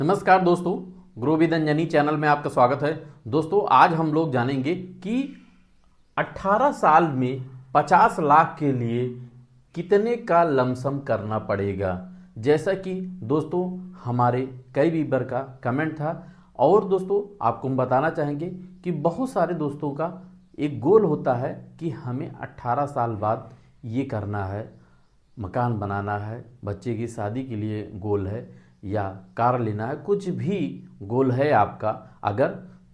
नमस्कार दोस्तों, grow with Anjani channel में आपका स्वागत है। दोस्तों, आज हम लोग जानेंगे कि 18 साल में 50 लाख के लिए कितने का लमसम करना पड़ेगा। जैसा कि दोस्तों हमारे कई व्यूअर का कमेंट था और दोस्तों आपको हम बताना चाहेंगे कि बहुत सारे दोस्तों का एक गोल होता है कि हमें 18 साल बाद ये करना है, मकान बनाना है, बच्चे की शादी के लिए गोल है या कार लेना है, कुछ भी गोल है आपका अगर,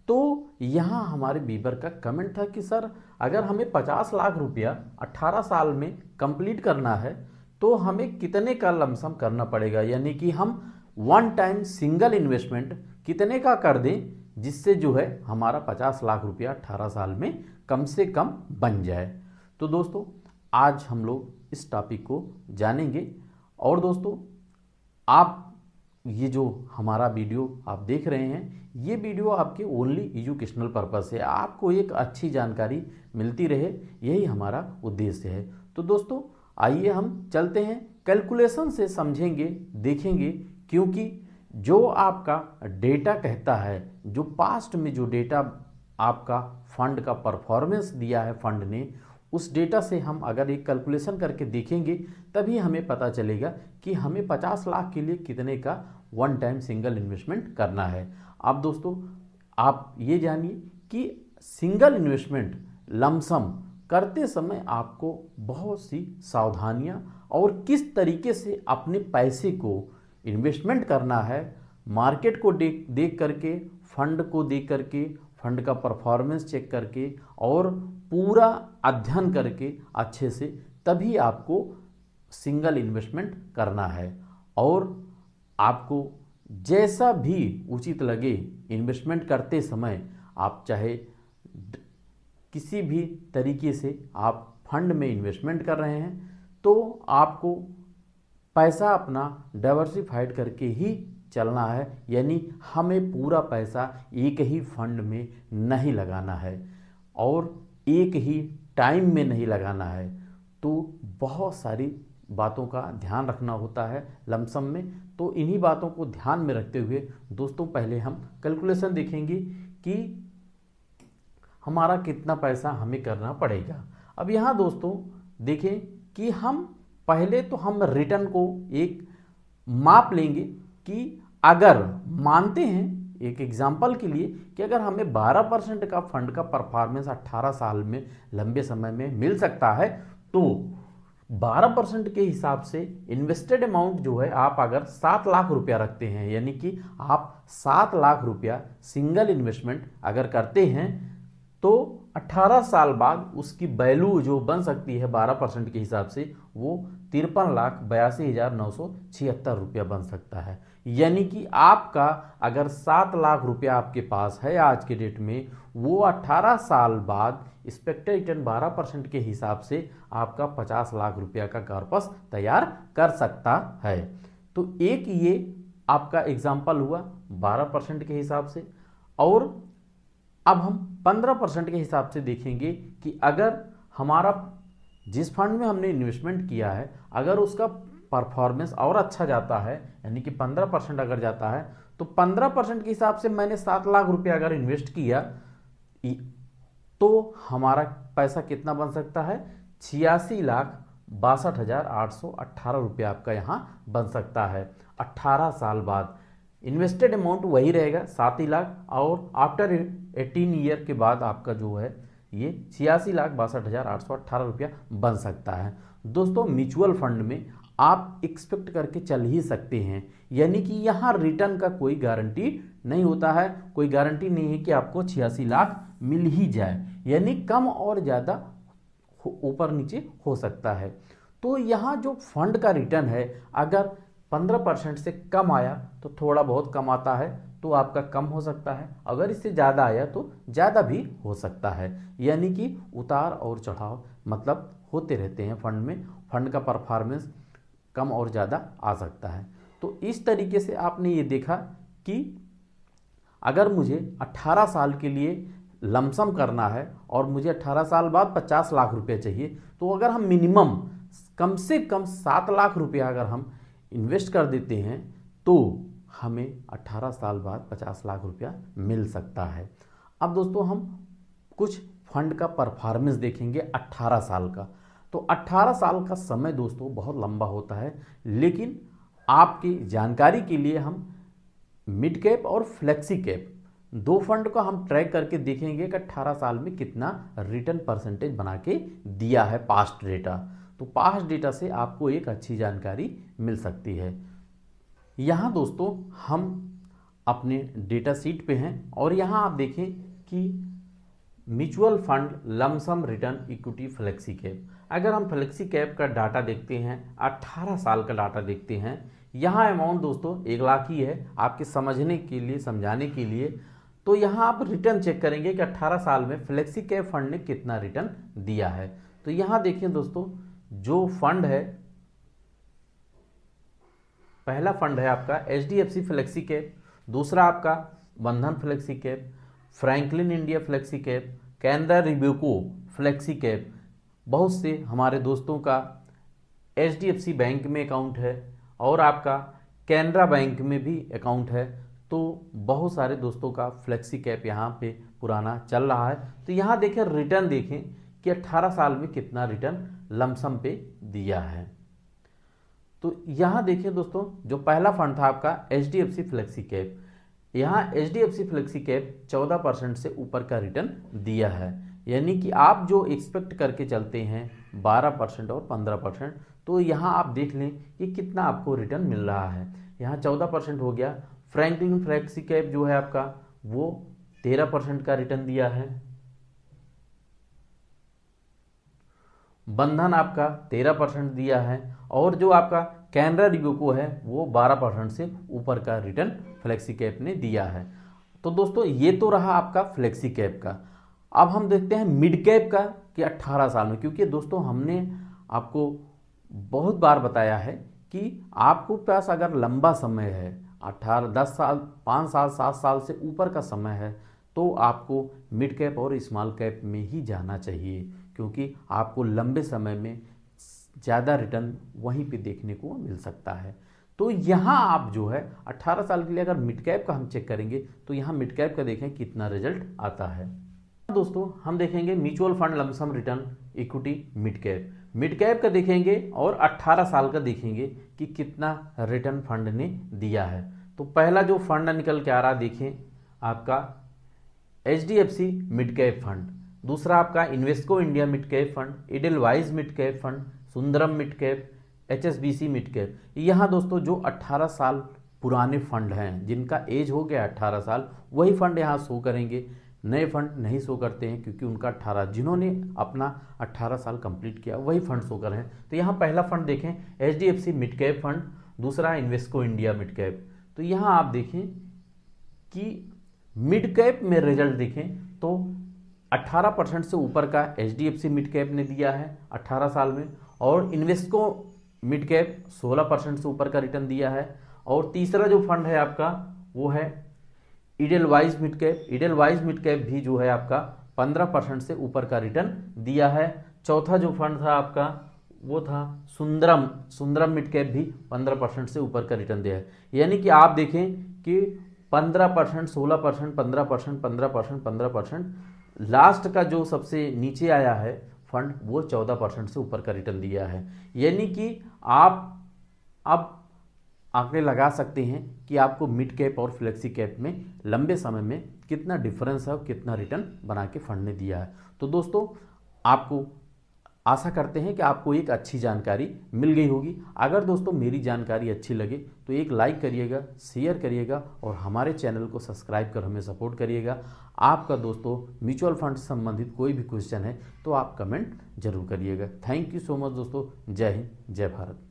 तो यहाँ हमारे व्यूअर का कमेंट था कि सर अगर हमें 50 लाख रुपया 18 साल में कंप्लीट करना है तो हमें कितने का लमसम करना पड़ेगा, यानी कि हम वन टाइम सिंगल इन्वेस्टमेंट कितने का कर दें जिससे जो है हमारा 50 लाख रुपया 18 साल में कम से कम बन जाए। तो दोस्तों आज हम लोग इस टॉपिक को जानेंगे। और दोस्तों आप ये जो हमारा वीडियो आप देख रहे हैं, ये वीडियो आपके ओनली एजुकेशनल पर्पस है, आपको एक अच्छी जानकारी मिलती रहे, यही हमारा उद्देश्य है। तो दोस्तों आइए हम चलते हैं, कैलकुलेशन से समझेंगे, देखेंगे, क्योंकि जो आपका डेटा कहता है, जो पास्ट में जो डेटा आपका फंड का परफॉर्मेंस दिया है फंड ने, उस डेटा से हम अगर एक कैलकुलेशन करके देखेंगे तभी हमें पता चलेगा कि हमें 50 लाख के लिए कितने का वन टाइम सिंगल इन्वेस्टमेंट करना है। अब दोस्तों आप ये जानिए कि सिंगल इन्वेस्टमेंट लमसम करते समय आपको बहुत सी सावधानियां और किस तरीके से अपने पैसे को इन्वेस्टमेंट करना है, मार्केट को देख करके, फंड को देख करके, फंड का परफॉर्मेंस चेक करके और पूरा अध्ययन करके अच्छे से, तभी आपको सिंगल इन्वेस्टमेंट करना है। और आपको जैसा भी उचित लगे इन्वेस्टमेंट करते समय, आप चाहे किसी भी तरीके से आप फंड में इन्वेस्टमेंट कर रहे हैं तो आपको पैसा अपना डाइवर्सिफाइड करके ही चलना है, यानी हमें पूरा पैसा एक ही फंड में नहीं लगाना है और एक ही टाइम में नहीं लगाना है। तो बहुत सारी बातों का ध्यान रखना होता है लमसम में। तो इन्हीं बातों को ध्यान में रखते हुए दोस्तों पहले हम कैलकुलेशन देखेंगे कि हमारा कितना पैसा हमें करना पड़ेगा। अब यहाँ दोस्तों देखें कि हम पहले तो हम रिटर्न को एक माप लेंगे कि अगर मानते हैं एक एग्जाम्पल के लिए कि अगर हमें 12% का फंड का परफॉर्मेंस 18 साल में लंबे समय में मिल सकता है तो 12% के हिसाब से इन्वेस्टेड अमाउंट जो है, आप अगर 7 लाख रुपया रखते हैं, यानी कि आप 7 लाख रुपया सिंगल इन्वेस्टमेंट अगर करते हैं तो 18 साल बाद उसकी वैल्यू जो बन सकती है 12% के हिसाब से वो 53,82,976 रुपया बन सकता है। यानी कि आपका अगर 7 लाख रुपया आपके पास है आज के डेट में, वो 18 साल बाद एक्सपेक्टेड रिटर्न 12% के हिसाब से आपका 50 लाख रुपया का कॉर्पस तैयार कर सकता है। तो एक ये आपका एग्जाम्पल हुआ 12% के हिसाब से। और अब हम 15% के हिसाब से देखेंगे कि अगर हमारा जिस फंड में हमने इन्वेस्टमेंट किया है अगर उसका परफॉर्मेंस और अच्छा जाता है, यानी कि 15% अगर जाता है, तो 15% के हिसाब से मैंने 7 लाख रुपया अगर इन्वेस्ट किया तो हमारा पैसा कितना बन सकता है, 86,62,818 रुपया आपका यहाँ बन सकता है 18 साल बाद। इन्वेस्टेड अमाउंट वही रहेगा 7 ही लाख, और आफ्टर 18 ईयर के बाद आपका जो है ये 86,62,818 रुपया बन सकता है। दोस्तों म्यूचुअल फंड में आप एक्सपेक्ट करके चल ही सकते हैं, यानी कि यहाँ रिटर्न का कोई गारंटी नहीं होता है, कोई गारंटी नहीं है कि आपको 86 लाख मिल ही जाए, यानी कम और ज़्यादा ऊपर नीचे हो सकता है। तो यहाँ जो फंड का रिटर्न है अगर 15% से कम आया तो थोड़ा बहुत कम आता है तो आपका कम हो सकता है, अगर इससे ज़्यादा आया तो ज़्यादा भी हो सकता है, यानी कि उतार और चढ़ाव मतलब होते रहते हैं फंड में, फंड का परफॉर्मेंस कम और ज़्यादा आ सकता है। तो इस तरीके से आपने ये देखा कि अगर मुझे 18 साल के लिए लमसम करना है और मुझे 18 साल बाद 50 लाख रुपए चाहिए, तो अगर हम मिनिमम कम से कम 7 लाख रुपया अगर हम इन्वेस्ट कर देते हैं तो हमें 18 साल बाद 50 लाख रुपया मिल सकता है। अब दोस्तों हम कुछ फंड का परफॉर्मेंस देखेंगे 18 साल का। तो 18 साल का समय दोस्तों बहुत लंबा होता है, लेकिन आपकी जानकारी के लिए हम मिड कैप और फ्लेक्सी कैप दो फंड को हम ट्रैक करके देखेंगे कि 18 साल में कितना रिटर्न परसेंटेज बना के दिया है पास्ट डेटा। तो पास्ट डेटा से आपको एक अच्छी जानकारी मिल सकती है। यहाँ दोस्तों हम अपने डेटा शीट पे हैं और यहाँ आप देखें कि mutual fund lump sum return equity flexi cap. अगर हम फ्लेक्सी कैप का डाटा देखते हैं, 18 साल का डाटा देखते हैं, यहाँ अमाउंट दोस्तों 1 लाख ही है आपके समझने के लिए, समझाने के लिए। तो यहाँ आप रिटर्न चेक करेंगे कि 18 साल में फ्लेक्सी कैप फंड ने कितना रिटर्न दिया है। तो यहाँ देखिए दोस्तों, जो फंड है, पहला फंड है आपका HDFC फ्लेक्सी कैप, दूसरा आपका Bandhan flexi cap, Franklin India flexi cap, Canara Robeco flexi cap. बहुत से हमारे दोस्तों का HDFC बैंक में अकाउंट है और आपका कैनरा बैंक में भी अकाउंट है। तो बहुत सारे दोस्तों का फ्लेक्सी कैप यहाँ पे पुराना चल रहा है। तो यहाँ देखें, रिटर्न देखें कि 18 साल में कितना रिटर्न लमसम पे दिया है। तो यहाँ देखिए दोस्तों, जो पहला फंड था आपका HDFC फ्लेक्सी कैप, यहाँ HDFC फ्लेक्सी कैप 14% से ऊपर का रिटर्न दिया है। यानी कि आप जो एक्सपेक्ट करके चलते हैं 12% और 15%, तो यहाँ आप देख लें कि कितना आपको रिटर्न मिल रहा है। यहाँ 14% हो गया। फ्रैंकलिन फ्लेक्सी कैप जो है आपका, वो 13% का रिटर्न दिया है। बंधन आपका 13% दिया है और जो आपका कैनरा रिब्यूको है वो 12% से ऊपर का रिटर्न फ्लेक्सी कैप ने दिया है। तो दोस्तों ये तो रहा आपका फ्लेक्सी कैप का। अब हम देखते हैं मिड कैप का कि 18 साल में, क्योंकि दोस्तों हमने आपको बहुत बार बताया है कि आपको पास अगर लंबा समय है, 18, 10 साल, 5 साल, 7 साल से ऊपर का समय है, तो आपको मिड कैप और स्मॉल कैप में ही जाना चाहिए, क्योंकि आपको लंबे समय में ज़्यादा रिटर्न वहीं पे देखने को मिल सकता है। तो यहाँ आप जो है 18 साल के लिए अगर मिड कैप का हम चेक करेंगे तो यहाँ मिड कैप का देखें कितना रिजल्ट आता है। दोस्तों हम देखेंगे mutual fund lump sum return equity mid cap. Mid cap का देखेंगे और 18 साल का देखेंगे कि कितना रिटर्न फंड ने दिया है। तो पहला जो फंड निकल के आ रहा देखें आपका HDFC मिड कैप फंड, दूसरा आपका Invesco India mid cap fund, Edelweiss mid cap fund, Sundaram mid cap, HSBC mid cap. यहाँ दोस्तों जो 18 साल पुराने फंड हैं, जिनका एज हो गया 18 साल, वही फंड यहाँ शो करेंगे। नए फंड नहीं शो करते हैं क्योंकि उनका 18, जिन्होंने अपना 18 साल कंप्लीट किया वही फंड शो कर रहे हैं। तो यहाँ पहला फंड देखें HDFC मिड कैप फंड, दूसरा इन्वेस्को इंडिया मिड कैप। तो यहाँ आप देखें कि मिड कैप में रिजल्ट देखें तो 18% से ऊपर का HDFC मिड कैप ने दिया है 18 साल में, और इन्वेस्को मिड कैप 16% से ऊपर का रिटर्न दिया है। और तीसरा जो फंड है आपका वो है Edelweiss mid cap. Edelweiss mid cap भी जो है आपका 15% से ऊपर का रिटर्न दिया है। चौथा जो फंड था आपका वो था सुंदरम मिड कैप, भी 15% से ऊपर का रिटर्न दिया है। यानी कि आप देखें कि 15%, 16%, 15%, 15%, 15%, लास्ट का जो सबसे नीचे आया है फंड वो 14% से ऊपर का रिटर्न दिया है। यानी कि आप अब आंकड़े लगा सकते हैं कि आपको मिड कैप और फ्लेक्सी कैप में लंबे समय में कितना डिफरेंस है और कितना रिटर्न बना के फंड ने दिया है। तो दोस्तों आपको आशा करते हैं कि आपको एक अच्छी जानकारी मिल गई होगी। अगर दोस्तों मेरी जानकारी अच्छी लगे तो एक लाइक करिएगा, शेयर करिएगा और हमारे चैनल को सब्सक्राइब कर हमें सपोर्ट करिएगा। आपका दोस्तों म्यूचुअल फंड से संबंधित कोई भी क्वेश्चन है तो आप कमेंट जरूर करिएगा। थैंक यू सो मच दोस्तों। जय हिंद, जय भारत।